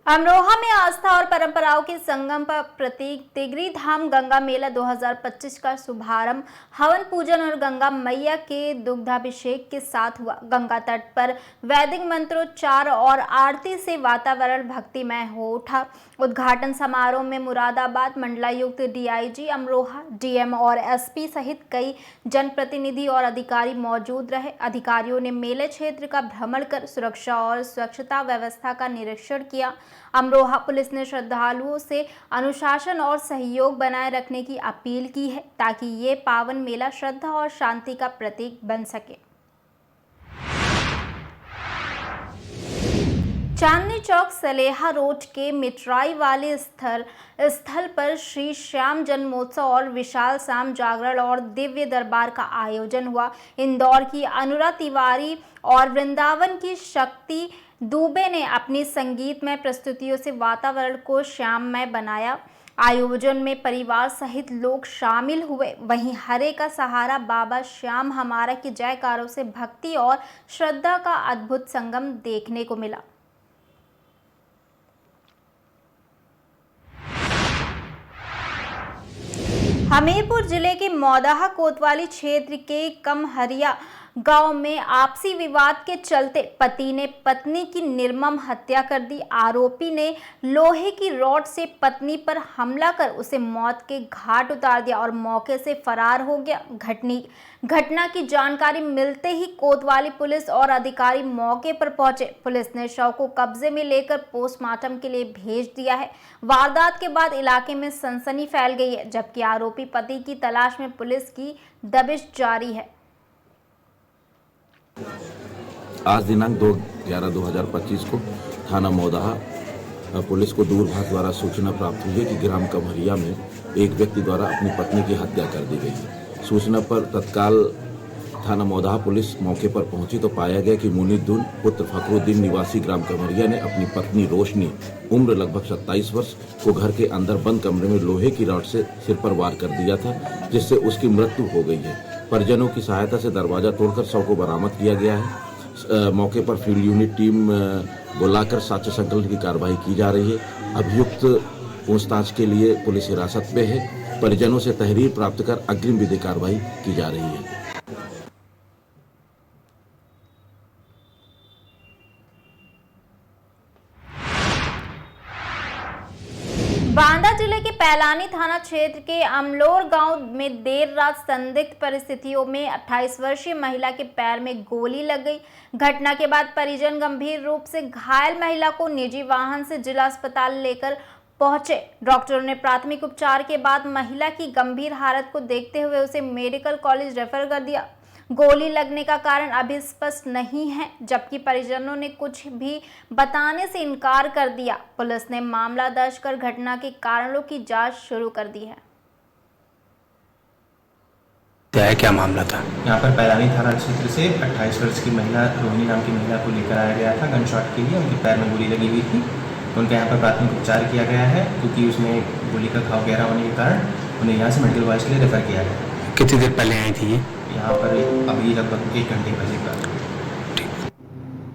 अमरोहा में आस्था और परंपराओं के संगम पर प्रतीक तिगरी धाम गंगा मेला 2025 का शुभारंभ हवन पूजन और गंगा मैया के दुग्धाभिषेक के साथ हुआ। गंगा तट पर वैदिक मंत्रोच्चार और आरती से वातावरण भक्तिमय हो उठा। उद्घाटन समारोह में मुरादाबाद मंडलायुक्त डीआईजी अमरोहा, डीएम और एसपी सहित कई जनप्रतिनिधि और अधिकारी मौजूद रहे। अधिकारियों ने मेले क्षेत्र का भ्रमण कर सुरक्षा और स्वच्छता व्यवस्था का निरीक्षण किया। अमरोहा पुलिस ने श्रद्धालुओं से अनुशासन और सहयोग बनाए रखने की अपील की है ताकि ये पावन मेला श्रद्धा और शांति का प्रतीक बन सके। चांदनी चौक सलेहा रोड के मिटराई वाले स्थल पर श्री श्याम जन्मोत्सव और विशाल शाम जागरण और दिव्य दरबार का आयोजन हुआ। इंदौर की अनुरा तिवारी और वृंदावन की शक्ति दुबे ने अपनी संगीतमय प्रस्तुतियों से वातावरण को श्याममय बनाया। आयोजन में परिवार सहित लोग शामिल हुए। वहीं हरे का सहारा बाबा श्याम हमारा की जयकारों से भक्ति और श्रद्धा का अद्भुत संगम देखने को मिला। हमीरपुर जिले के मौदाहा कोतवाली क्षेत्र के कमहरिया गांव में आपसी विवाद के चलते पति ने पत्नी की निर्मम हत्या कर दी। आरोपी ने लोहे की रॉड से पत्नी पर हमला कर उसे मौत के घाट उतार दिया और मौके से फरार हो गया। घटना की जानकारी मिलते ही कोतवाली पुलिस और अधिकारी मौके पर पहुंचे। पुलिस ने शव को कब्जे में लेकर पोस्टमार्टम के लिए भेज दिया है। वारदात के बाद इलाके में सनसनी फैल गई है, जबकि आरोपी पति की तलाश में पुलिस की दबिश जारी है। आज दिनांक 2/11/2025 को थाना मौदाहा पुलिस को दूरभाष द्वारा सूचना प्राप्त हुई है कि ग्राम कमहरिया में एक व्यक्ति द्वारा अपनी पत्नी की हत्या कर दी गई है। सूचना पर तत्काल थाना मौदाहा पुलिस मौके पर पहुंची तो पाया गया कि मुनीद्दीन पुत्र फखरुद्दीन निवासी ग्राम कमहरिया ने अपनी पत्नी रोशनी उम्र लगभग 27 वर्ष को घर के अंदर बंद कमरे में लोहे की रॉड से सिर पर वार कर दिया था, जिससे उसकी मृत्यु हो गई है। परिजनों की सहायता से दरवाजा तोड़कर शव को बरामद किया गया है। मौके पर फील्ड यूनिट टीम बुलाकर साक्ष्य संकलन की कार्रवाई की जा रही है। अभियुक्त पूछताछ के लिए पुलिस हिरासत में है। परिजनों से तहरीर प्राप्त कर अग्रिम विधिक कार्रवाई की जा रही है। बांदा जिले के पैलानी थाना क्षेत्र के अमलोर गांव में देर रात संदिग्ध परिस्थितियों में 28 वर्षीय महिला के पैर में गोली लग गई। घटना के बाद परिजन गंभीर रूप से घायल महिला को निजी वाहन से जिला अस्पताल लेकर पहुंचे। डॉक्टरों ने प्राथमिक उपचार के बाद महिला की गंभीर हालत को देखते हुए उसे मेडिकल कॉलेज रेफर कर दिया। गोली लगने का कारण अभी स्पष्ट नहीं है, जबकि परिजनों ने कुछ भी बताने से इनकार कर दिया। पुलिस ने मामला दर्ज कर घटना के कारणों की जांच शुरू कर दी है। क्या मामला था? यहाँ पर पैलानी थाना क्षेत्र से 28 वर्ष की महिला रोहिणी नाम की महिला को लेकर आया गया था गनशॉट के लिए। उनके पैर में गोली लगी हुई थी। उनका यहाँ पर प्राथमिक उपचार किया गया है, क्योंकि उसमें गोली का घाव गहरा होने के कारण उन्हें यहाँ से मेडिकल कॉलेज के लिए रेफर किया गया। कितनी देर पहले आई थी ये? यहाँ पर अभी लगभग 1 घंटे पहले का।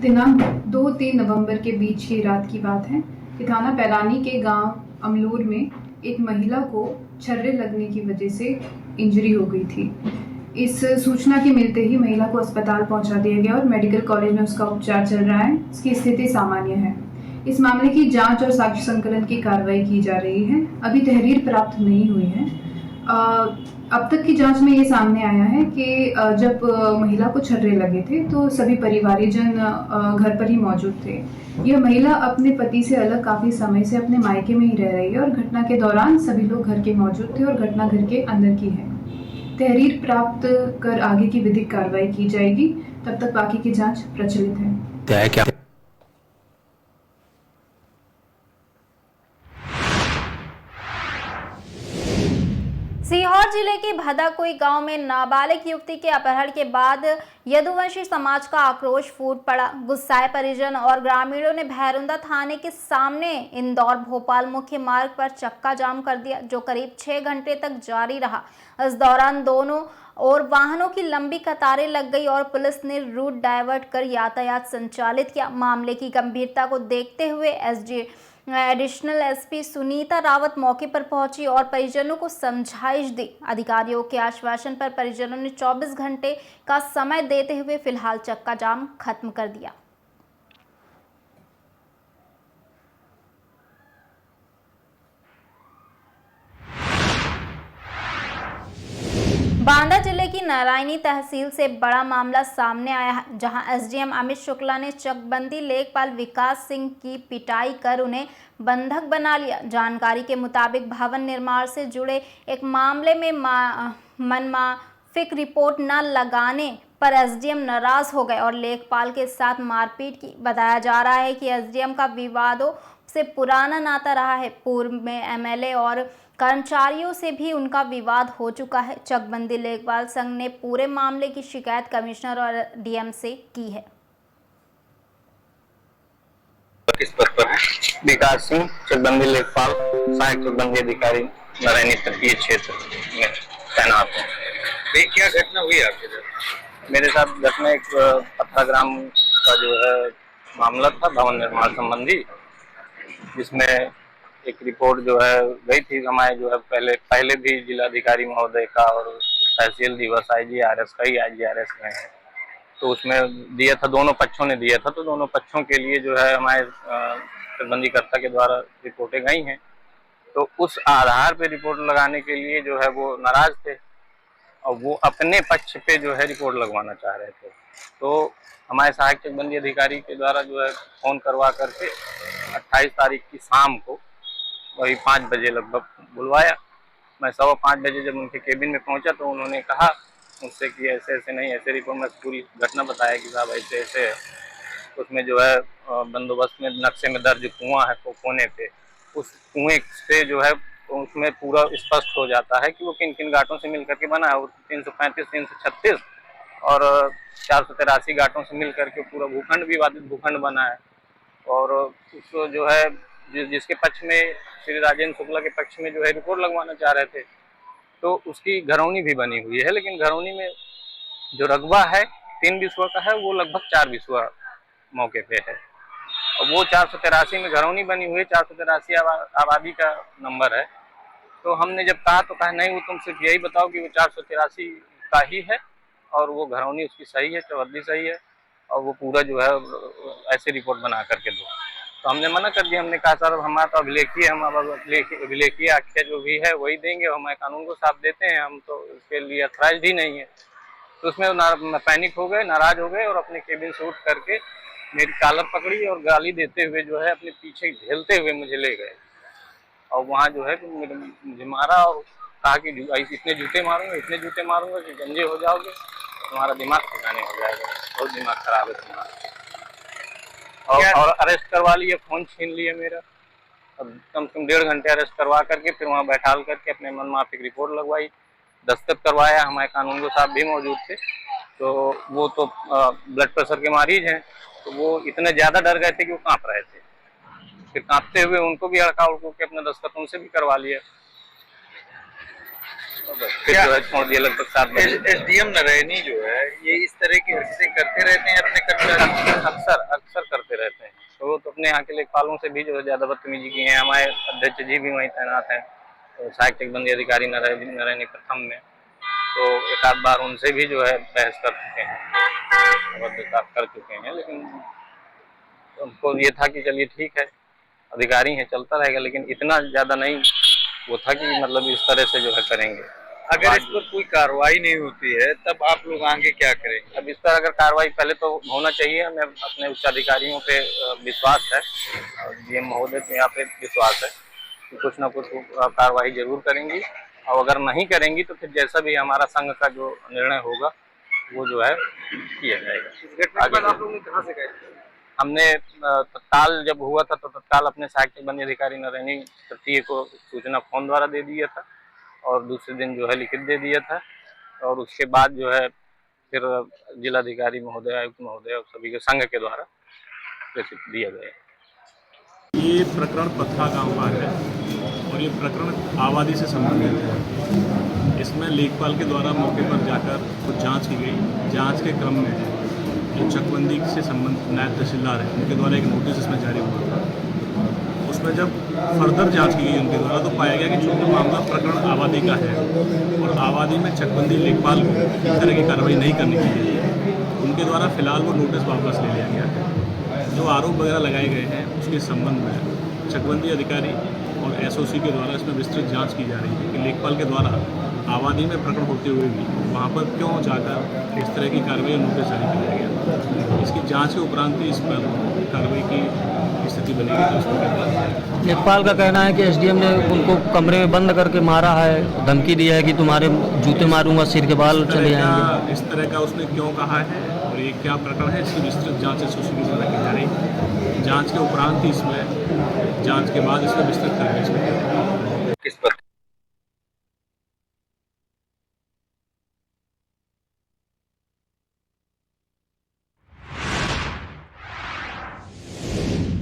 दिनांक 2-3 नवंबर के बीच की रात की बात है कि थाना पैलानी के गांव अमलूर में एक महिला को छर्रे लगने की वजह से इंजरी हो गई थी। इस सूचना के मिलते ही महिला को अस्पताल पहुंचा दिया गया और मेडिकल कॉलेज में उसका उपचार चल रहा है। उसकी स्थिति सामान्य है। इस मामले की जांच और साक्ष्य संकलन की कार्रवाई की जा रही है। अभी तहरीर प्राप्त नहीं हुई है। अब तक की जांच में ये सामने आया है कि जब महिला को छर्रे लगे थे तो सभी परिवारीजन घर पर ही मौजूद थे। यह महिला अपने पति से अलग काफ़ी समय से अपने मायके में ही रह रही है और घटना के दौरान सभी लोग घर के मौजूद थे और घटना घर के अंदर की है। तहरीर प्राप्त कर आगे की विधिक कार्रवाई की जाएगी। तब तक बाकी की जाँच प्रचलित है। क्या सीहोर जिले के भदाकोई गांव में नाबालिग युवती के अपहरण के बाद यदुवंशी समाज का आक्रोश फूट पड़ा। गुस्साए परिजन और ग्रामीणों ने भैरुंदा थाने के सामने इंदौर भोपाल मुख्य मार्ग पर चक्का जाम कर दिया, जो करीब 6 घंटे तक जारी रहा। इस दौरान दोनों और वाहनों की लंबी कतारें लग गई और पुलिस ने रूट डाइवर्ट कर यातायात संचालित किया। मामले की गंभीरता को देखते हुए एडिशनल एसपी सुनीता रावत मौके पर पहुंची और परिजनों को समझाइश दी। अधिकारियों के आश्वासन पर परिजनों ने 24 घंटे का समय देते हुए फिलहाल चक्का जाम खत्म कर दिया। बांदा जिले की नारायणी तहसील से बड़ा मामला सामने आया है, जहां एसडीएम अमित शुक्ला ने चकबंदी लेखपाल विकास सिंह की पिटाई कर उन्हें बंधक बना लिया। जानकारी के मुताबिक भवन निर्माण से जुड़े एक मामले में मनमाफिक रिपोर्ट न लगाने पर एसडीएम नाराज हो गए और लेखपाल के साथ मारपीट की। बताया जा रहा है कि एसडीएम का विवादों से पुराना नाता रहा है। पूर्व में एमएलए और कर्मचारियों से भी उनका विवाद हो चुका है। चकबंदी लेखपाल संघ ने पूरे मामले की शिकायत कमिश्नर और डीएम से की है। किस पद पर है? विकास सिंह, चकबंदी लेखपाल, सहायक चकबंदी अधिकारी, नारायणी तटीय क्षेत्र में तैनात है। क्या घटना हुई आपके साथ? मेरे साथ घटना एक 15 ग्राम का जो है मामला था, भवन निर्माण संबंधी, जिसमें एक रिपोर्ट जो है गई थी हमारे जो है पहले भी जिलाधिकारी महोदय का और तहसील दिवस IGRS का ही IGRS में है, तो उसमें दिया था, दोनों पक्षों ने दिया था, तो दोनों पक्षों के लिए जो है हमारे चकबंदीकर्ता के द्वारा रिपोर्टें गई हैं। तो उस आधार पे रिपोर्ट लगाने के लिए जो है वो नाराज थे और वो अपने पक्ष पे जो है रिपोर्ट लगवाना चाह रहे थे। तो हमारे सहायक चकबंदी अधिकारी के द्वारा जो है फ़ोन करवा करके 28 तारीख की शाम को वही 5 बजे लगभग बुलवाया। मैं 5:15 बजे जब उनके केबिन में पहुंचा तो उन्होंने कहा मुझसे कि ऐसे ऐसे नहीं, ऐसे रिपोर्ट में पूरी घटना बताया कि साहब ऐसे ऐसे है। उसमें जो है बंदोबस्त में नक्शे में दर्ज कुआं है कोने पे, उस कुएं से जो है उसमें पूरा स्पष्ट हो जाता है कि वो किन किन घाटों से मिल करके बना है। वो 335, 336 और 483 घाटों से मिल करके पूरा भूखंड, विवादित भूखंड बना है। और उसको जो है जिसके पक्ष में श्री राजेंद्र शुक्ला के पक्ष में जो है रिपोर्ट लगवाना चाह रहे थे, तो उसकी घरौनी भी बनी हुई है, लेकिन घरौनी में जो रकबा है 3 बिस्वा का है, वो लगभग 4 बिस्वा मौके पे है। और वो 483 में घरौनी बनी हुई है, 483 आबादी का नंबर है। तो हमने जब कहा तो कहा नहीं, वो तुम सिर्फ यही बताओ कि वो 483 का ही है और वो घरौनी उसकी सही है, चौहद्दी सही है और वो पूरा जो है ऐसे रिपोर्ट बना करके दो। तो हमने मना कर दिया। हमने कहा सर हमारा तो अभिलेखीय, हम अब अभिलेखीय आख्या जो भी है वही देंगे, हमारे कानून को साथ देते हैं, हम तो इसके लिए अथराइज्ड ही नहीं है। तो उसमें पैनिक हो गए, नाराज हो गए और अपने केबिन से उठ करके मेरी कॉलर पकड़ी और गाली देते हुए जो है अपने पीछे झेलते हुए मुझे ले गए और वहाँ जो है मुझे मारा और कहा कि इतने जूते मारूंगा कि गंजे हो जाओगे, तुम्हारा दिमाग ठिकाने हो जाएगा, बहुत दिमाग खराब है तुम्हारा। और अरेस्ट करवा लिया, फ़ोन छीन लिया मेरा। अब कम से कम 1.5 घंटे अरेस्ट करवा करके फिर वहाँ बैठाल करके अपने मनमाफिक रिपोर्ट लगवाई, दस्तखत करवाया। हमारे कानून को साहब भी मौजूद थे, तो वो तो ब्लड प्रेशर के मरीज हैं, तो वो इतने ज़्यादा डर गए थे कि वो काँप रहे थे। फिर काँपते हुए उनको भी अड़का उड़को के अपना दस्तखत उनसे भी करवा लिया। फिर जो है छोड़ दिया लगभग 7 बजे। एसडीएम नारायणी जो है ये इस तरह की हरकतें करते रहते हैं अपने कर्मचारी? अक्सर करते रहते हैं। तो वो तो अपने यहाँ के लेखपालों से भी जो है ज़्यादा बदतमीजी की है। हमारे अध्यक्ष जी भी वहीं तैनात हैं, तो सहायक चकबंदी अधिकारी नारायणी प्रथम में, तो एक आध बार उनसे भी जो है बहस कर चुके हैं, कर चुके हैं। लेकिन उनको ये था कि चलिए ठीक है, अधिकारी हैं, चलता रहेगा, लेकिन इतना ज़्यादा नहीं वो था कि मतलब इस तरह से जो है करेंगे। अगर इस पर कोई कार्रवाई नहीं होती है तब आप लोग आगे क्या करेंगे? अब इस पर अगर कार्रवाई पहले तो होना चाहिए, हमें अपने उच्चाधिकारियों पे विश्वास है और डीएम महोदय पे यहाँ पे विश्वास है कि कुछ ना कुछ कार्रवाई जरूर करेंगी, और अगर नहीं करेंगी तो फिर जैसा भी हमारा संघ का जो निर्णय होगा वो जो है किया जाएगा। इस घटना के बाद आप लोगों ने कहाँ से गए? हमने तत्काल जब हुआ था तो तत्काल अपने सहायक चकबंदी अधिकारी नारायणी तटीय को सूचना फोन द्वारा दे दिया था और दूसरे दिन जो है लिखित दे दिया था, और उसके बाद जो है फिर जिलाधिकारी महोदय, आयुक्त महोदय और सभी के संघ के द्वारा प्रेषित दिया गया। ये प्रकरण पत्था गांव का है और ये प्रकरण आबादी से संबंधित है। इसमें लेखपाल के द्वारा मौके पर जाकर कुछ जांच की गई। जांच के क्रम में जो चकबंदी से संबंधित नायब तहसीलदार है उनके द्वारा एक नोटिस इसमें जारी हुआ था। उसमें इसमें जब फर्दर जांच की गई उनके द्वारा तो पाया गया कि चूंकि मामला प्रकरण आबादी का है और आबादी में चकबंदी लेखपाल को इस तरह की कार्रवाई नहीं करनी चाहिए, उनके द्वारा फिलहाल वो नोटिस वापस ले लिया गया है। जो आरोप वगैरह लगाए गए हैं उसके संबंध में चकबंदी अधिकारी और एसओसी के द्वारा इसमें विस्तृत जांच की जा रही है कि लेखपाल के द्वारा आबादी में प्रकरण होते हुए भी वहाँ पर क्यों जाकर इस तरह की कार्रवाई नोटिस जारी किया गया। इसकी जांच के उपरांत ही इस पर कार्रवाई की स्थिति बनेगी। तो इसमें लेखपाल का कहना है कि एसडीएम ने उनको कमरे में बंद करके मारा है, धमकी दिया है कि तुम्हारे जूते मारूंगा, सिर के बाल चले जाएंगे। इस तरह का उसने क्यों कहा है और ये क्या प्रकरण है, इसकी विस्तृत जाँच एसओसी की द्वारा की जा रही है। जाँच के उपरांत ही इसमें, जाँच के बाद इसमें विस्तृत कार्रवाई किस पर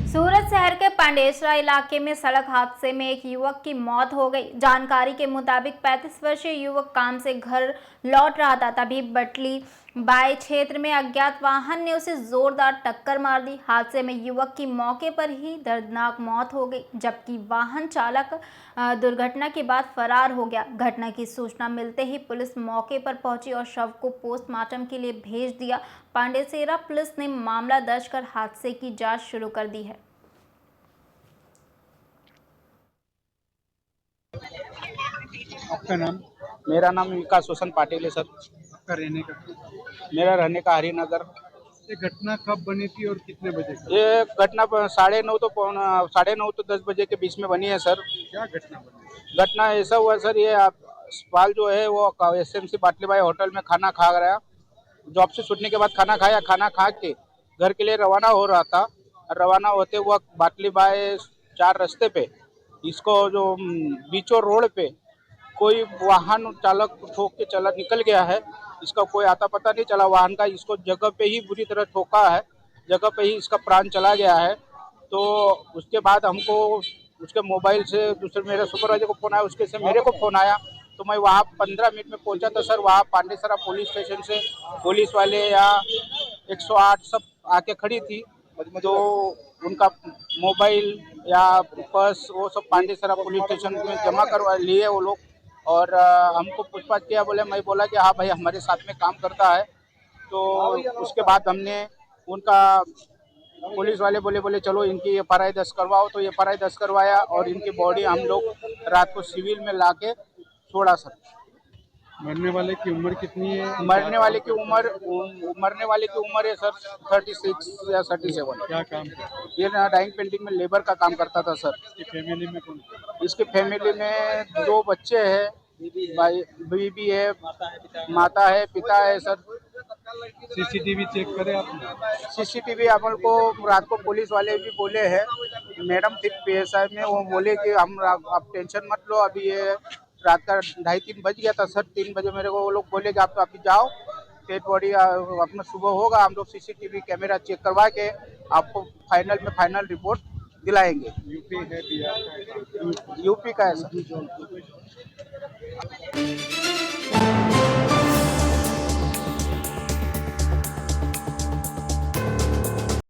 सूरत शहर के पांडेसरा इलाके में सड़क हादसे में एक युवक की मौत हो गई। जानकारी के मुताबिक 35 वर्षीय युवक काम से घर लौट रहा था, तभी बटली बाय क्षेत्र में अज्ञात वाहन ने उसे जोरदार टक्कर मार दी। हादसे में युवक की मौके पर ही दर्दनाक मौत हो गई, जबकि वाहन चालक दुर्घटना के बाद फरार हो गया। घटना की सूचना मिलते ही पुलिस मौके पर पहुंची और शव को पोस्टमार्टम के लिए भेज दिया। पांडेसरा पुलिस ने मामला दर्ज कर हादसे की जांच शुरू कर दी है। आपका नाम? मेरा नाम विकास रोशन पाटिल है सर। आपका रहने का? मेरा रहने का हरिनगर। ये घटना कब बनी थी और कितने बजे? ये घटना 9:30 तो 10 बजे के बीच में बनी है सर। क्या घटना बनी? घटना ऐसा हुआ सर, ये सवाल जो है वो एसएमसी बाटलीबाई होटल में खाना खा गया। जॉब से छूटने के बाद खाना खाया, खाना खा के घर के लिए रवाना हो रहा था। रवाना होते वक्त बाटलीबाई 4 रास्ते पे इसको जो बीचों रोड पे कोई वाहन चालक ठोक के चला निकल गया है। इसका कोई आता पता नहीं चला वाहन का, इसको जगह पे ही बुरी तरह ठोका है, जगह पे ही इसका प्राण चला गया है। तो उसके बाद हमको उसके मोबाइल से दूसरे मेरे सुपरवाइजर को फ़ोन आया, उसके से मेरे को फ़ोन आया, तो मैं वहाँ 15 मिनट में पहुँचा। तो सर वहाँ पांडेसरा पुलिस स्टेशन से पुलिस वाले या 108 सब आके खड़ी थी। तो उनका मोबाइल या पर्स वो सब पांडेसरा पुलिस स्टेशन में जमा करवा लिए वो लोग। और हमको पूछताछ किया, मैं बोला कि हाँ भाई हमारे साथ में काम करता है। तो उसके बाद हमने उनका पुलिस वाले बोले चलो इनकी FRI दर्ज करवाओ। तो FRI दर्ज करवाया और इनकी बॉडी हम लोग रात को सिविल में लाके छोड़ा सर। मरने वाले की उम्र कितनी है? मरने वाले की उम्र है सर 36 या 37। क्या काम करता है? ये डाइंग पेंटिंग में लेबर का काम करता था सर। इसकी फैमिली में कौन? इसकी फैमिली में 2 बच्चे हैं, बीबी है, माता है, पिता है सर। सीसीटीवी चेक करें आपने? सीसीटीवी अपन को रात को पुलिस वाले भी बोले हैं, मैडम थी PSI में, वो बोले कि हम आप टेंशन मत लो, अभी ये रात का 2:30-3 बज गया था सर। 3 बजे मेरे को वो लोग बोले कि आप तो अभी जाओ, डेड बॉडी अपना सुबह होगा, हम लोग सीसीटीवी कैमरा चेक करवा के आपको फाइनल रिपोर्ट दिलाएंगे। यूपी है, बिहार का है? यूपी का है सर।